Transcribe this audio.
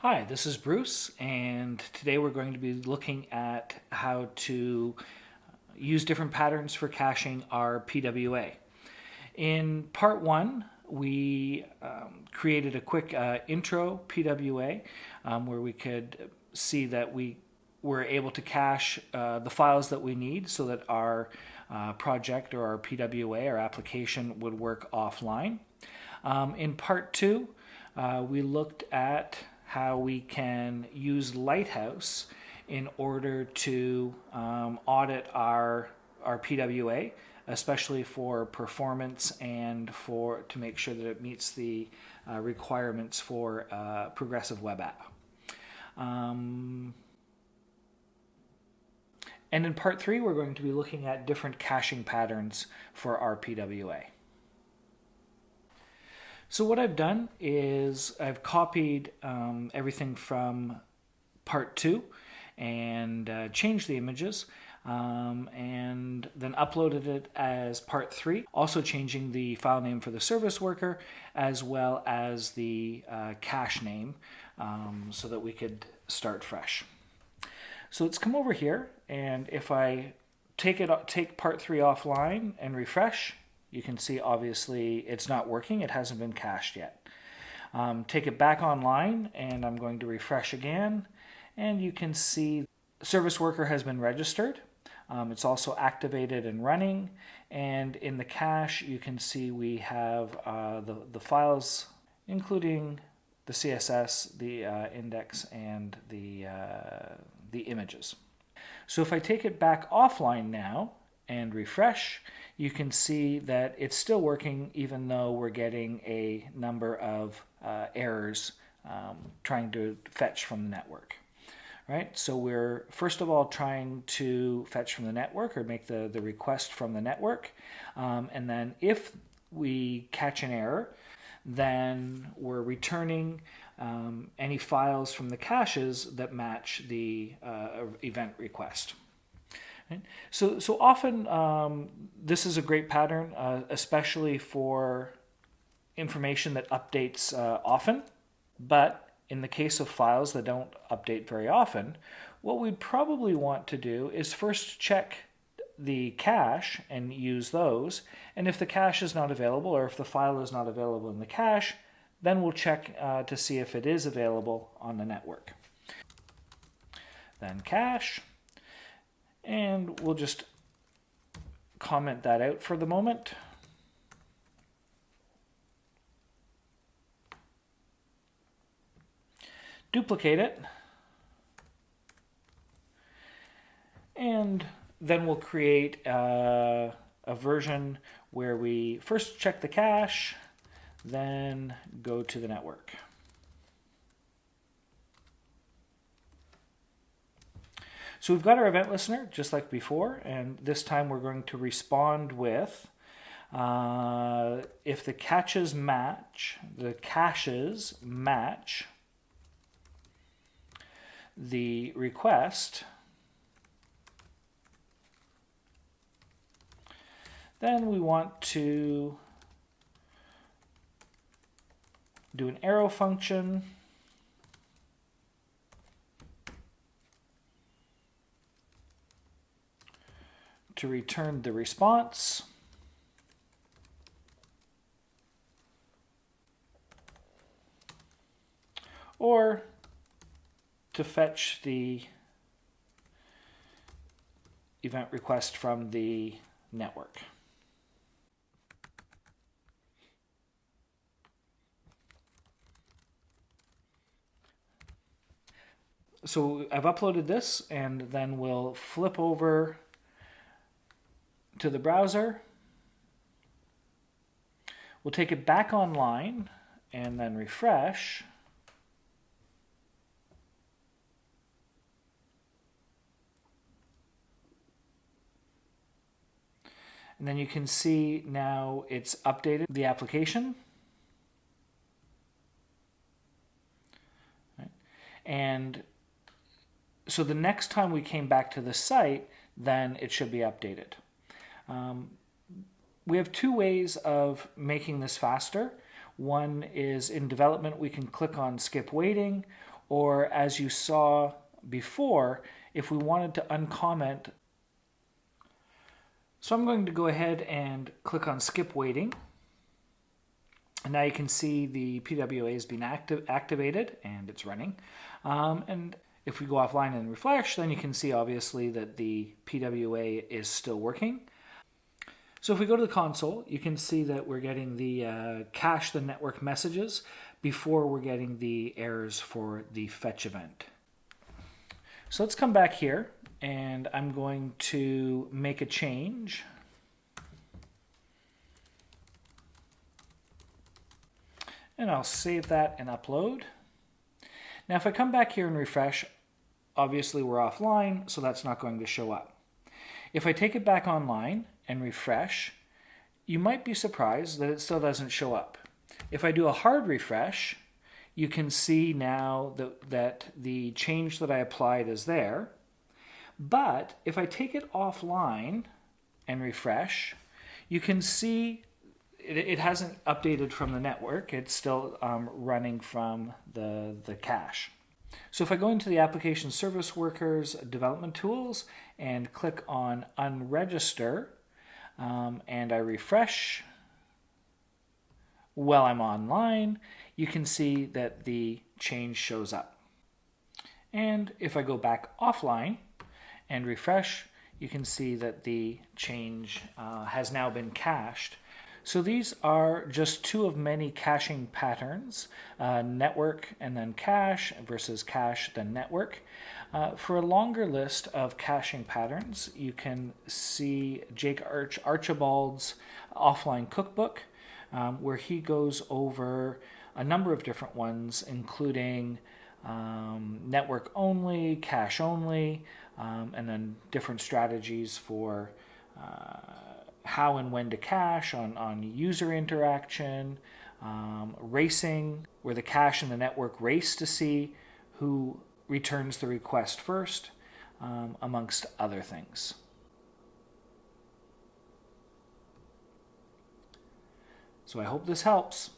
Hi, this is Bruce, and today we're going to be looking at how to use different patterns for caching our PWA. In part one, we created a quick intro PWA where we could see that we were able to cache the files that we need so that our project or our PWA, our application, would work offline. In part two, we looked at how we can use Lighthouse in order to audit our PWA, especially for performance and to make sure that it meets the requirements for progressive web app. And in part three, we're going to be looking at different caching patterns for our PWA. So what I've done is I've copied everything from part two and changed the images and then uploaded it as part three, also changing the file name for the service worker as well as the cache name so that we could start fresh. So let's come over here, and if I take part three offline and refresh, you can see obviously it's not working. It hasn't been cached yet. Take it back online and I'm going to refresh again, and you can see service worker has been registered. It's also activated and running, and in the cache you can see we have the files including the CSS, the index, and the images. So if I take it back offline now and refresh, you can see that it's still working even though we're getting a number of errors trying to fetch from the network. Right? So we're first of all trying to fetch from the network or make the request from the network. And then if we catch an error, then we're returning any files from the caches that match the event request. So often this is a great pattern, especially for information that updates often. But in the case of files that don't update very often, what we'd probably want to do is first check the cache and use those. And if the cache is not available, or if the file is not available in the cache, then we'll check to see if it is available on the network. Then cache. And we'll just comment that out for the moment. Duplicate it. And then we'll create a version where we first check the cache, then go to the network. So we've got our event listener just like before, and this time we're going to respond with if the caches match the request, then we want to do an arrow function to return the response. Or to fetch the event request from the network. So I've uploaded this, and then we'll flip over to the browser. We'll take it back online and then refresh. And then you can see now it's updated the application. Right. And so the next time we came back to the site, then it should be updated. We have two ways of making this faster. One is in development, we can click on skip waiting, or as you saw before, if we wanted to uncomment. So I'm going to go ahead and click on skip waiting. And now you can see the PWA has been activated and it's running. And if we go offline and refresh, then you can see obviously that the PWA is still working. So if we go to the console, you can see that we're getting the cache the network messages before we're getting the errors for the fetch event. So let's come back here, and I'm going to make a change. And I'll save that and upload. Now if I come back here and refresh, obviously we're offline, so that's not going to show up. If I take it back online and refresh, you might be surprised that it still doesn't show up. If I do a hard refresh, you can see now that the change that I applied is there. But if I take it offline and refresh, you can see it hasn't updated from the network. It's still running from the cache. So if I go into the Application Service Workers Development Tools and click on Unregister, and I refresh while I'm online, you can see that the change shows up. And if I go back offline and refresh, you can see that the change has now been cached. So these are just two of many caching patterns, network and then cache versus cache then network. For a longer list of caching patterns, you can see Jake Archibald's offline cookbook, where he goes over a number of different ones, including network only, cache only, and then different strategies for how and when to cache on user interaction, racing, where the cache and the network race to see who returns the request first, amongst other things. So I hope this helps.